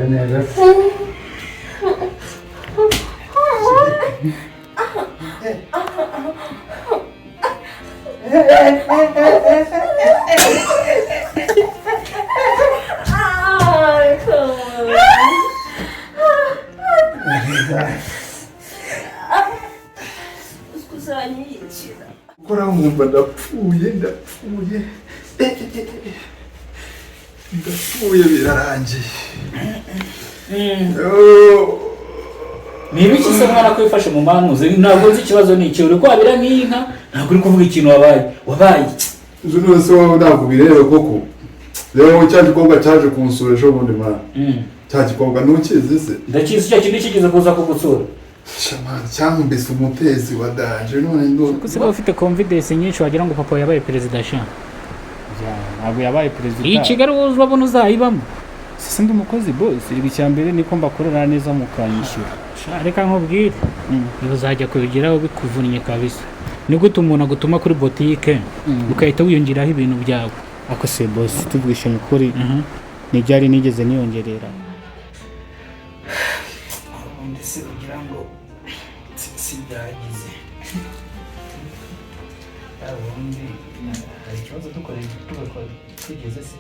neza kora nkumva ndapfuye birarangiye. Niba iki se mwana kwifashe mu manuze ntabwo nzi ikibazo ni iki uri kwabira nk'inka ntabwo uri kuvuga ikintu wabaye Uzo nose wawe ntabwo bireba koko. Rero cya gikobwa cyaje kunsura ejo bundi mwana. Cya gikobwa ntukizi se? Ndakizi cyo kintu kigize kuza kugusura. Shamani cyangwa umutezi wa daje none ndo. Kuko ufite confidence nyinshi wagira ngo papa yabaye president sha. Ntabwo yabaye president. Iyi Kigali uzabona uzayibamo. Sisi ndi umukozi boss, iri cyambere niko mbakorera neza mukanyishyura. Reka nkubwire. Uzajya kubigeraho bikuvunnye kabisa. Ni gute umuntu agutuma kuri boutique ukahita wiyongeraho ibintu byawe. Ako se boss tuvugisha ukuri. Ni byari nigeze niyongerera. Ndetse ugira ngo sibyagize. Ubundi hari ikibazo dukoreye twigeze se.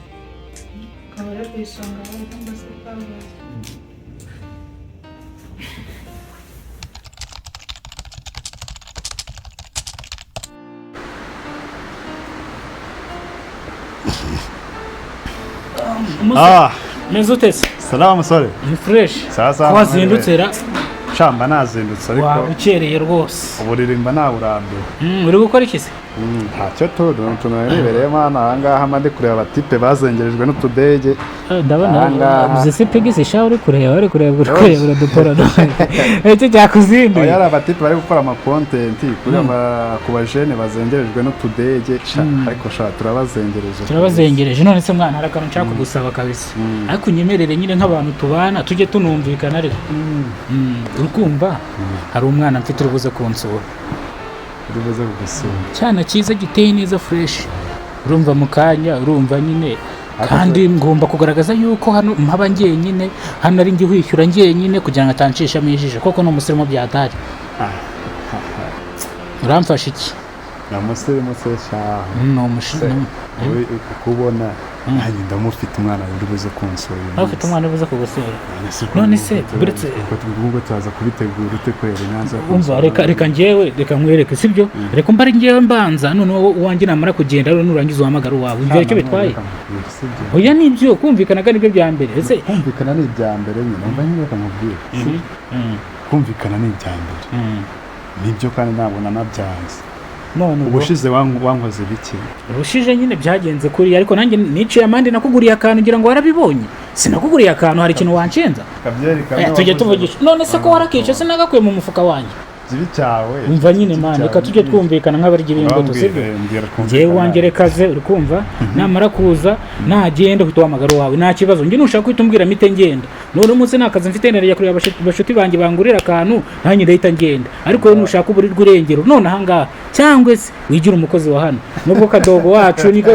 Kabara ku isonga cyangwa se kabuze. Neza utese? Salama musore. Ni fresh. Sasa. Wazindutse ra? Shamba nazindutse ariko. Wa ukereye rwose. Uburirimba naburambiwe. Uri gukora iki se? Ntacyo tunarebereye mana ahangaha amande kureba abatipe bazengerejwe n'utudege. Ndabona uzi se pegise sha uri kureba dukora icyo cyakuzinduye. Oya abatipe bari gukora ama content kuri ku bajene bazengerejwe n'utudege ariko sha turabazengereje none se mwana harakana nshaka kugusaba kabisa ariko unyemerere nyine nk'abantu tubana tujye tunumvikana ariko urukumva hari umwana mfite urubuze kunsura cyana cyiza giteye neza fresh urumva mukanya urumva nyine kandi ngomba kugaragaza yuko hano mpaba ngenyine hano ari ngiye hwishyura ngenyine kugira ngo atancisha mijije koko no musirimo byatari uramfasha iki na musirimo se sha no mushina kubona nanjye ndamufite umwana uri buze kunsura ufite umwana ubuze kugusura none se buretse ubwo tuzaza kubitegura ute kwera nyanza umva reka njyewe reka nkwereke sibyo reka mbari njyewe mbanza none wanjye namara kugenda rero nurangiza uhamagara wawe ibyo cyo bitwaye oya nibyo kumvikanaga nibyo bya mbere ese kumvikana ni ibya mbere nyine umva nyine bakamubwira kumvikana ni ibya mbere nibyo kandi nabona nabyanze none ubushize wankoze biki ubushije nyine byagenze kuri ariko nanjye niciye amande nakuguriye akantu ngira ngo warabibonye sinakuguriye akantu hari ikintu wancenza tujye tuvugisha none se ko warakice sinagakuye mu mufuka wanjye zibi cyawe umva nyine man reka tujye twumvikana nk'abarya ibintu sibyo ngewe wangerekaze uri kumva namara kuza nagenda uhita uhamagara wawe nta kibazo njye nushaka guhita umbwira mite ngenda none umunsi nakazi mfite nereye kureba abashuti banjye bangurira akantu nanjye ndahita ngenda ariko wowe nushaka uburirwa urengero none ahangaha cyangwa se wigira umukozi wa hano nubwo kadogo wacu niko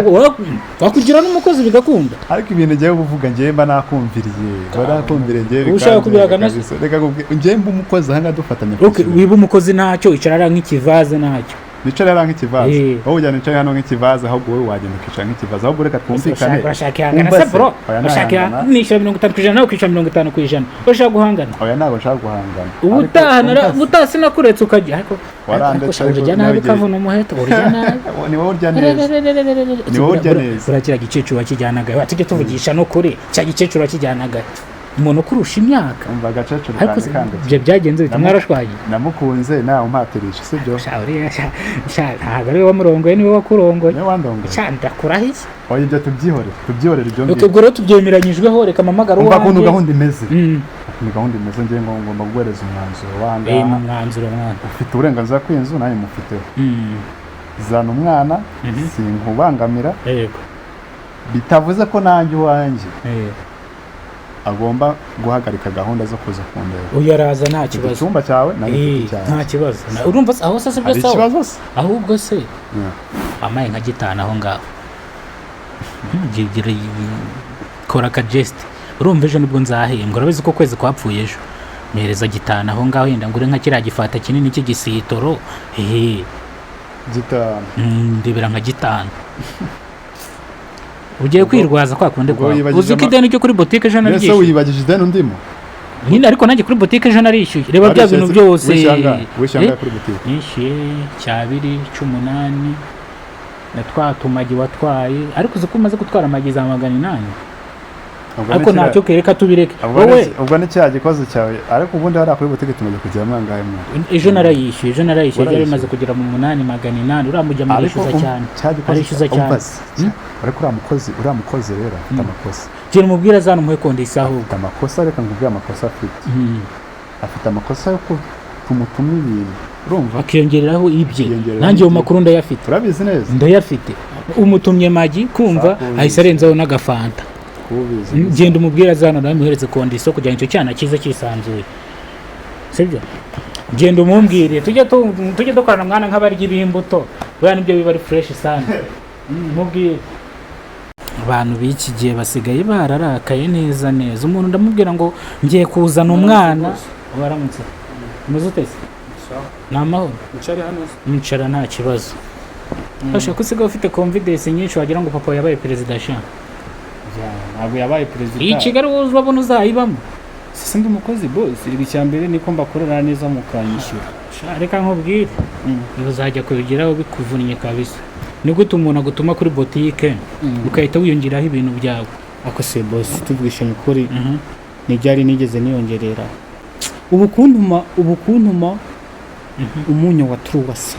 wakugira n'umukozi bigakunda ariko ibintu ngiye kuvuga ngiye mba nakumviriye barakumvire ngiye ushaka kubiragana reka ngiye mba umukozi hanga dufatanya wiba umukozi ntacyo icara nk'ikivaze ntacyo nicara nk'ikivaze wowe ujyana nicara hano nk'ikivaze ahubwo wowe wagenda ukicara nk'ikivaze ahubwo reka twumvikane urashaka ihangana se bro urashaka nishyura 50% nawe ukishyura 50%. Urashaka guhangana oya ntabwo nshaka guhangana ubutaha sinakuretse ukajya ariko warandetse urya nabi kavuna umuheto urya nabi ni wowe urya neza ni wowe urya neza urakira gicecuru wakijyanaga watujye tuvugisha no kuri cya gicecuru wakijyanaga umuntu kurusha imyaka umva agacecuru kandi ibyo byagenze bita mwarashwaye namukunze nawe umpatirisha sibyo ntabwo ari wowe murongoye niwe wakurongoye niwe wandongoye ndakurahiye oya ibyo tubyihorere ibyo ngibyo ubwo rero tubyemeranyijweho reka mpamagara uwanjye umva ukuntu gahunda imeze ngiye ngomba guhereza umwanzuro wanjye umwanzuro mwana ufite uburenganzira kw'inzu nanjye mufiteho zana umwana sinkubangamira bitavuze ko nanjye uwanjye agomba guhagarika gahunda zo kuza kundeba uyaraza nta kibazo icyumba cyawe nta kibazo urumva aho se byo sawa ahubwo se amaye nka gitana aho ngaho kora akajesite urumva ejo nibwo nzahembwa urabizi ko kwezi kwapfuye ejo mpereza gitanu aho ngaho yenda ngure nka kiriya gifata kinini cy'igisitoro gitanu ndebera nka gitanu ugiye kwirwaza kwa kundi ubwo kwawe wibagije uzi ko ideni ryo kuri botike ejo mbese naryishyuye wiyibagije ideni undimo nyine ariko nanjye kuri botike ejo narishyuye reba bya bintu byose wishyanga kuri butike nishyuye cyabiri cy'umunani na twa tumagi watwaye ariko uzi ko umaze gutwara amagi za 800 ariko ntacyo kereka tubireke wowe ubwo ni cya gikoze cyawe ariko ubundi hari kuri butike tumaze kugira mwangaye mwana ejo narayishyuye yari imaze kugera mu 8,800 uramujya mu rishyuza cyane arishyuza cyane ariko uriya mukozi rero afite amakosa genda umubwira azana umuhe kondisiyo ahubwo afite amakosa reka nkubwire amakosa afite amakosa yo kumutuma ibintu urumva akiyongereraho ibye nanjye mu makuru ndayafite urabizi neza ndayafite umutumye magi kumva ahise arenzaho n'agafanta genda umubwira azana nawe muhereze kondisiyo kugira ngo icyo cyana kize cyisanzuye sibyo genda umumbwire tujye dukorana mwana nk'abarya ibimbuto buriya nibyo biba ari fureshi sana mubwire abantu b'iki gihe basigaye bararakaye neza umuntu ndamubwira ngo ngiye kuzana umwana waramutse umeze utese ni amahoro mwicara nta kibazo bashaka usigaye ufite confidence nyinshi wagira ngo papa yabaye perezida sha ntabwo yabaye perezida iyi Kigali wowe urabona uzayibamo sindi umukozi boss iri cyambere niko mbakorera neza mukanyishyura reka nkubwire uzajya kubigeraho bikuvunnye kabisa ni gute umuntu agutuma kuri botike ukahita wiyongeraho ibintu byawe ako se boss tuvugisha ukuri n'ibyari nigeze niyongerera ubu kuntuma umunyu wa Truwasi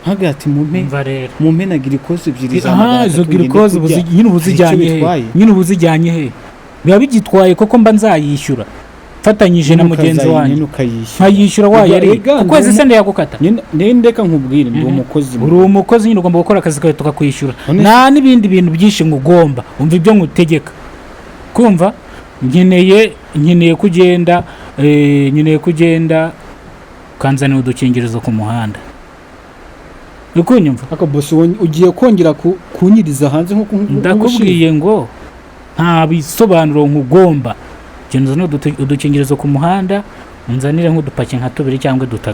hagati mu mpena girikoze ebyiri izo girikoze nyine ubuzijyanye he biba bigitwaye koko mba nzayishyura fatanyije na mugenzi wanjye nkayishyura wayari ukwezi se ndayagukata ndeka nkubwire ndi umukozi uri umukozi nyine ugomba gukora akazi kawe tukakwishyura nta n'ibindi bintu byinshi ngo ugomba umva ibyo ngutegeka kumva nkeneye kugenda ukanzanira udukingirizo ku muhanda ukunyumva aka boss ugiye kongera kunyiriza hanze nko ndakubwiye ngo nta bisobanuro nkugomba genza no udukingirizo ku muhanda unzanire nk'udupaki nka 2 cyangwa 3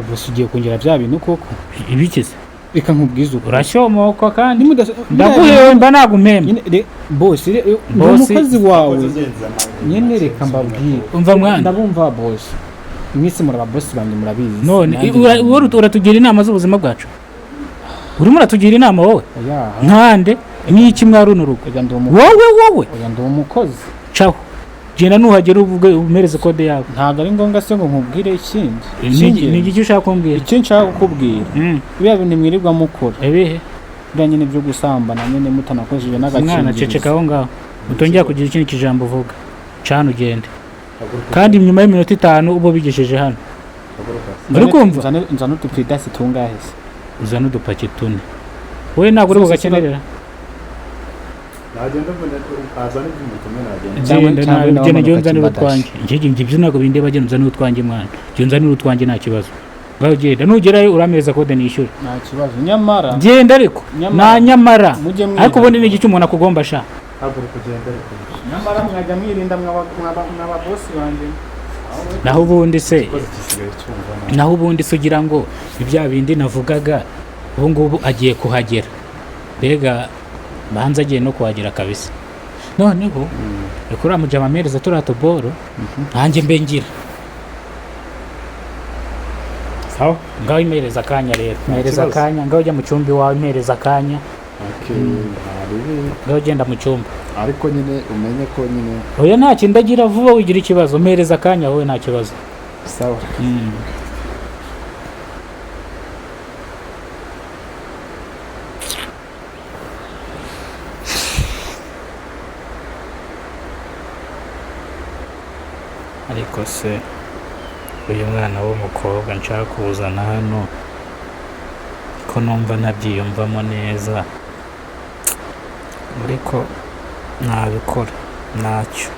boss ugiye kongera bya bintu koko ibikize reka nkubwize urashyomoka kandi ndaguhewe mba nagumembe boss umukozi wawe nyene reka mbabwire umva mwana ndabumva boss mwese muri ababosi banjye murabizi none uratugira inama z'ubuzima bwacu urimo uratugira inama wowe nkande n'iki mwarunurugo wowe ndi umukozi caho genda nuhagera uvuge umereze kode yawe ntabwo ari ngombwa se ngo nkubwire ikindi ni iki ushaka kumbwira icyo nshaka kukubwira biba bintu mwirirwa mukora ebihe bya nyine byo gusambana nyine mutanakojeje n'agakingirizo mwana ceceka aho ngaho utongera kugira ikindi kijambo uvuga cana ugende kandi nyuma y'iminota 5 ubo bigesheje hano uri kumva nzana utupidasi tungahe se uzana udupaki 4 wowe ntabwo uri bugakenerera nagenda nzanira utwanjye njye ntabwo bindeba agenda nzanira utwanjye mwana njye nzanira utwanjye nta kibazo ngaho genda nugerayo uramereza kode nishyura nta kibazo nyamara genda ariko nyamara ariko ubundi ni iki umuntu akugomba sha nyamara mwajya mwirinda mwaba boss banjye naho ubundi se ugira ngo ibya bindi navugaga ubu ngubu agiye kuhagera mbega banza agiye no kuhagera kabisa noneho reka uramuja amamereza turiya boro nanjye mbe ngira sawa ngaho imereza akanya rero imereza akanya ngaho ujya mu cyumba iwawe imereza akanya ngaho ugenda mu cyumba ariko nyine umenye ko nyine oya nta kintu ndagira vuba wigira ikibazo mpereza akanya wowe nta kibazo sawa ariko se uyu mwana w'umukobwa nshaka kuzana hano ko numva ntabyiyumvamo neza ariko ntabikora ntacyo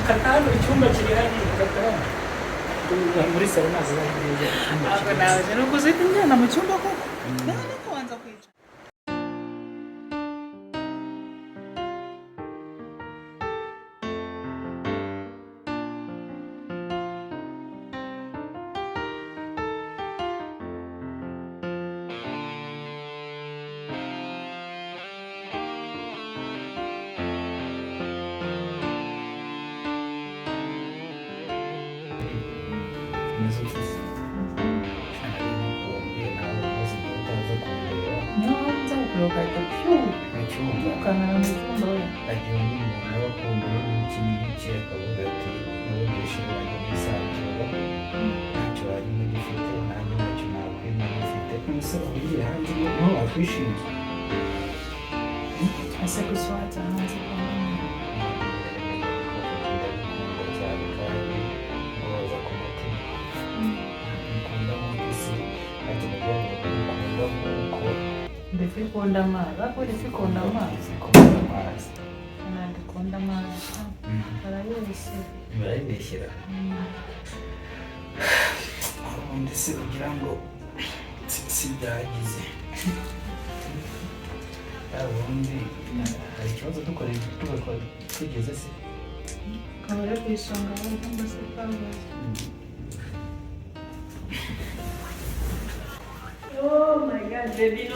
kata hano icyumba kiri hano kata hano muri salo nazo zagiye ntabwo nawe no kuzita injyana mu cyumba koko none kubanza kwicara ugahita ucyumva ukanara mu cyumba we agira undi muntu aba akunda n'imikino y'iki akavuga ati n'ubugeshe wanjye mwisanzura ntacyo warimo gifite nanjye ntacyo nakwima gifite umusore ugiye hanze niho wakwishimira ese gusa wajya hanze kwa mama ndagukunda cyane kandi mubaza ku mutima mukunda nk'isi ati mugomba kumukunda nk'uko ndetse ikunda amazi ariko ndetse ikunda amazi ikunda amazi ntabwo ikunda amazi barayibeshyira barayibeshyira ubundi se kugira ngo si byagize ubundi hari ikibazo tugakora tugeze se kabare ku isonga bari cyangwa se kabuze oh my god baby no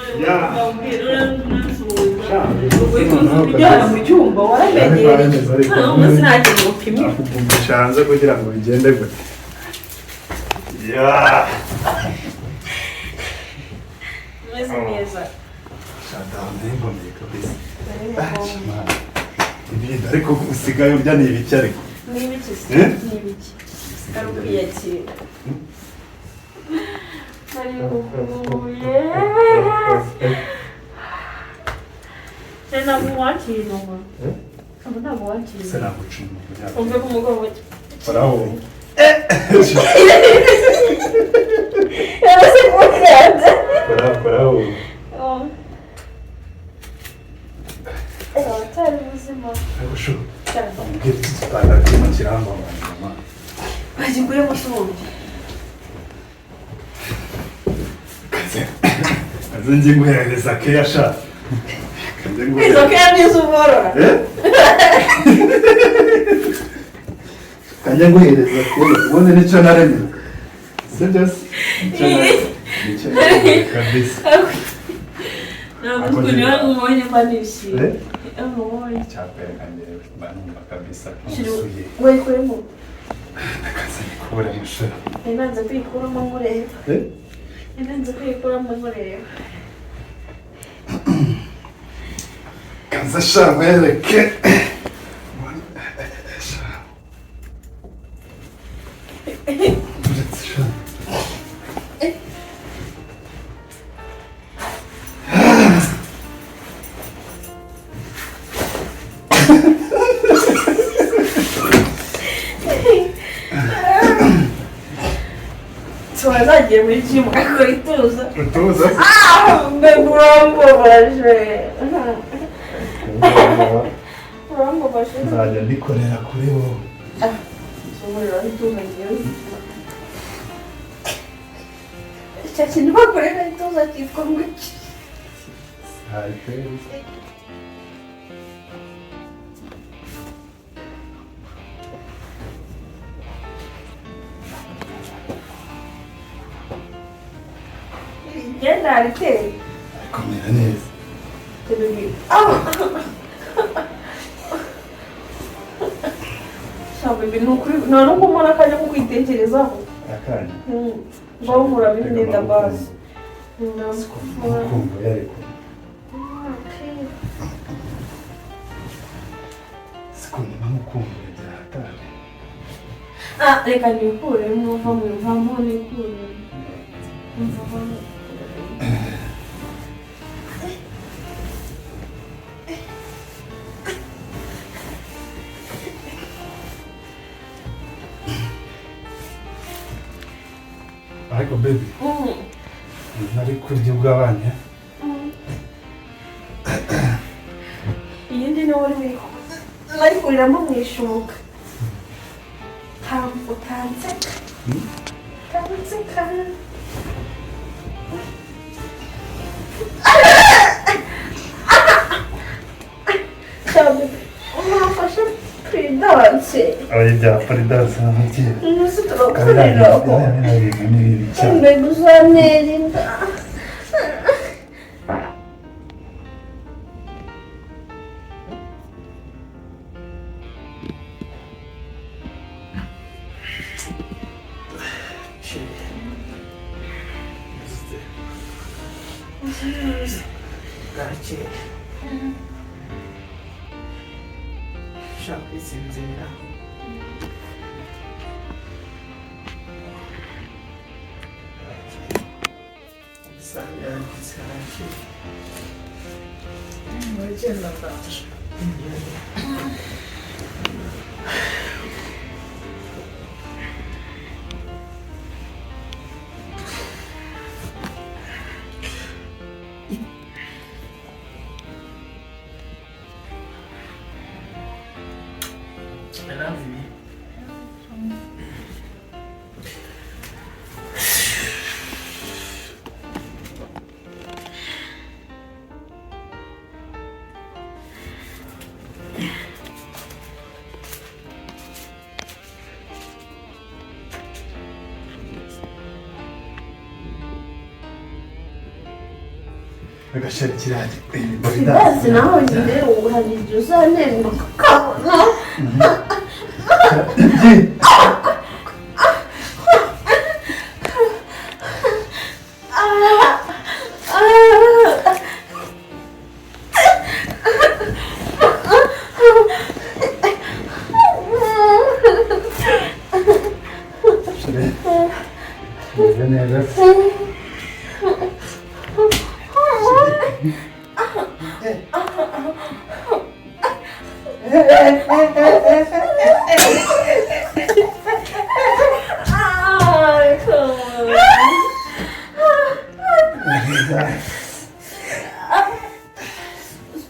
ujyana mu cyumba waramenyereye ntabwo sinajya ngo upime akugumisha hanze kugira ngo bigende gute umeze neza ndaboneye kabisa ibintu ariko usigaye urya ni ibiki ariko ni ibiki se ni ibiki ari ukwiyakira Mariukuye. Ntabwo wakira inyuma. Ntabwo wakira. Se nagucuma kugira ngo Umve ku mugongo. Bravo. Yarase kukanza. Bravo. Cyari ubuzima. Arusho. Mbwira tutana kuma kiramba mama. Bagikuye musumbye. Kaze ngiye guhereza keya sha. Izo keya nizo uborora. Kajya guhereza keya ubone nicyo naremye. Sibyo se? Nicyo naremye kabisa. Ntabwo niwe umubonye mbanishiye. Umubonye. Cyapere kanyewe banumva kabisa. Musuye. Wekuremo. Nakaza nikubura mushara. Nanze kwikuramo mureba. Nanze kwikuramo mureba. Kaza sha mwereke. Tuwazagiye muri gym ugakora ituza. Utuza? Mbegurombobaje. Urombobaje. Nzajya ndikorera kuri wowe. Sohorera ituza ngiye. Icyo kintu bakorera ituza cyitwa ngo iki? Hari kweli. Genda ariteye. Komera neza. Tudugi. Shabe bintu kuri none ko mona kaje mu kwitekerezaho. Akanya. Mbahura bimenda basi. Kumva yariko. Sikuni namukumbuye byahatari. Reka nikure mwumva mwumva nikure. Ariko baby. Nari kurya ubwabanye. Iyindi nawe uri nari kuriramo mwishuka. utanseka utanseka umwafashe puridanse ibya puridanse n'umubyeyi umunsi turakoreraho mbega uzantera inda bwakeye ushaka kwisinzira usanga yagize harakeye uragenda ndaje I love you. agashari kirajya puridanse nawe nyine ubu hari igihe uzanterwa ukabona meze neza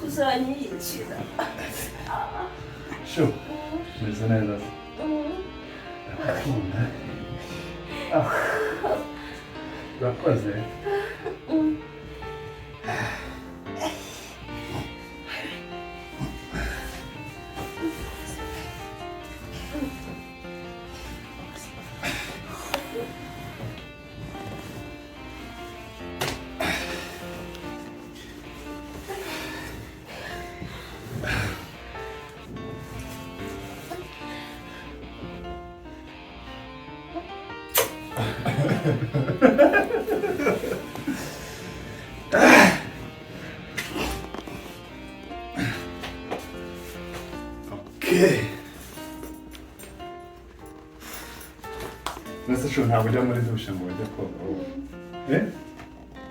uzanyiyicira sho meze neza ndakunda urakoze Okay. Nasa sho ntabwo ujya muri dushe ngo ujye koga wowe.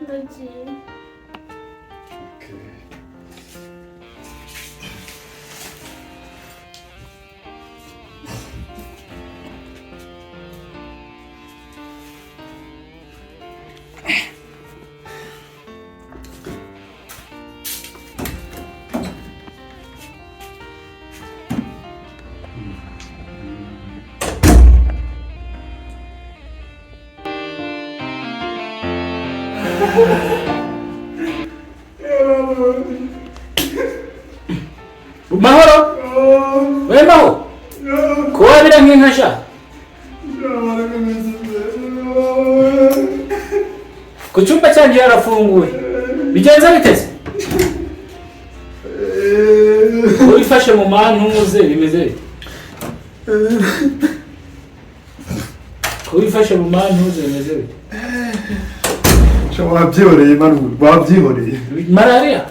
ndagiye Okay. mahoro we maho ko wabira nk'inka sha ku cyumba cyanjye yarafunguye bigenze biteze wifashe mu mantuze bimeze bite wifashe mu mantuze bimeze bite sho wabyihoreye manu wabyihoreye malaria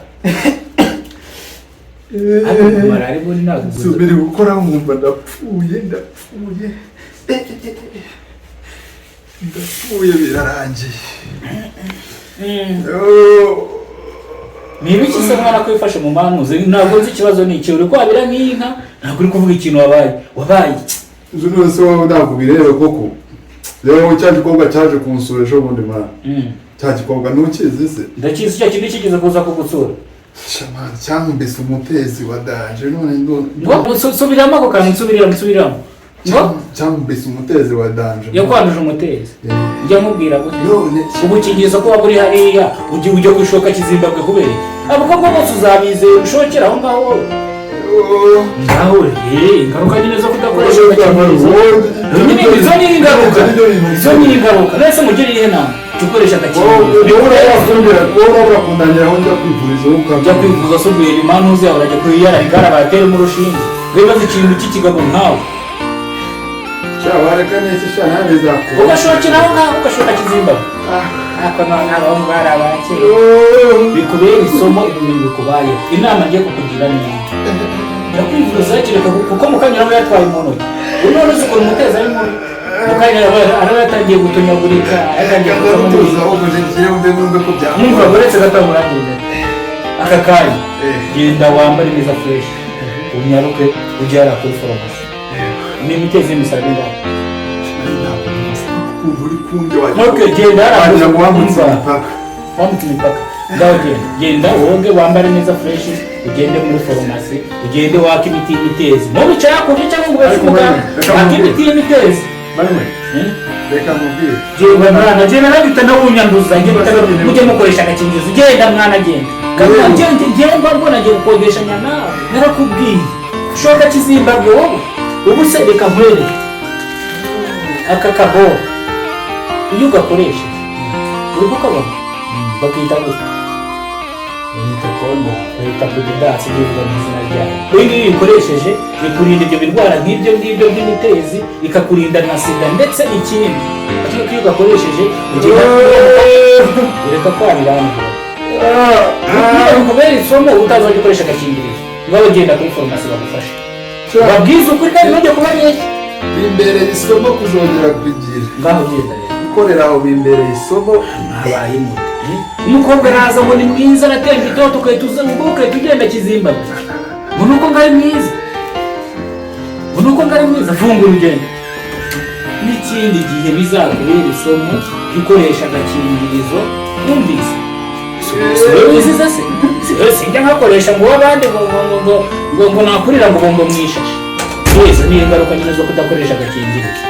malaria buri ntabwo subiri gukora nkumva ndapfuye birarangiye ni ibiki se mwana ko wifashe mu mantuze ntabwo nzi ikibazo ni iki uri kwabira nk'inka ntabwo uri kuvuga ikintu wabaye uzi nose wowe ntabwo bireba koko rero cya gikobwa cyaje kunsura ejo bundi mwana cya gikobwa ntukizi se ndakizi icyo kintu kigeze kuza kugutsura shamani cyangwa mbese umutezi wa danje none subiramo ako kantu nsubiramo cyangwa mbese umutezi wa danje yakwanduje umutezi njya nkubwira gute none ubukingirizo ko waba uri hariya ujya kwishoka kizimbabwe kubera abakobwa bose uzabizeye ushokera aho ngaho wowe ngaho ingaruka nyine zo kudakoresha agakingirizo izo ni ingaruka mbese mugire ihe nama ukoresha agakingirizo wowe urakundanyira aho njya kwivuriza ujya kwivuza se ubwira impamvu uzi yawe urajya kuyiyara igara bateremo urushinge wibaza ikintu cy'ikigabo nkawe bareka neza sha nawe zakora ugashokera aho ngaho ugashoka kizimbabwe ariko none abo bari abakeye bikubera isomo ibintu bikubayeho inama ngiye kukugira neza ndakwivuza kireka kuko mukanyuramo yatwaye umuntu none uzi ukuntu umuteza ari mubi mukanyura araba yatangiye gutonyagurika yatangiye kutuza aho kujengiye umbe ko bya numva buretse gatamurangije aka kanya genda wambare neza fresh unyaruke ujyara kuri farumasi n'imitezi y'imisazi ngaho uri kunde waje okay genda waje ngo wambutse imipaka ngaho genda woge wambare neza fresh ugende muri farumasi ugende waka imiti y'itezi no bicara ku bice ngo bese umuganga waka imiti y'itezi reka mubwire genda mwana genda nagita nawunyanduza ujye mukoresha agakingirizo genda mwana genda mbona ngiye gukodesha nyana narakubwiye ushoka kizimbabwe wowe ubu se reka nkwereke aka kabo iyo ugakoresha uri kukabona bakita gutya bahita kondo bahita kudidasi bivuga mu izina ryayo iyo ngiyo uyikoresheje bikurinda ibyo birwara nk'ibyo ngibyo by'imitezi ikakurinda na sida ndetse n'ikindi ariko iyo ugakoresheje ugenda ureka kwabirangura bikubera isomo utazajya ukoresha agakingirizo ngaho genda kuri farumasi bagufashe babwiza ukuri kandi ntujye kubabeshya bimbereye isomo kuzongera kugira ngaho genda rero gukorera aho bimbereye isomo habaye muti umukobwa araza ngo ni mwiza aratemba itoto ugahita ugenda kizimbabwe ngo nuko ngari mwiza funga urugendo n'ikindi gihe bizakubera isomo ikoresha agakingirizo numvise wiziza se sinjya nkakoresha ngo w'abandi ngo nakurira ngo bombo mwishashi wese ni ingaruka nyine zo kudakoresha agakingirizo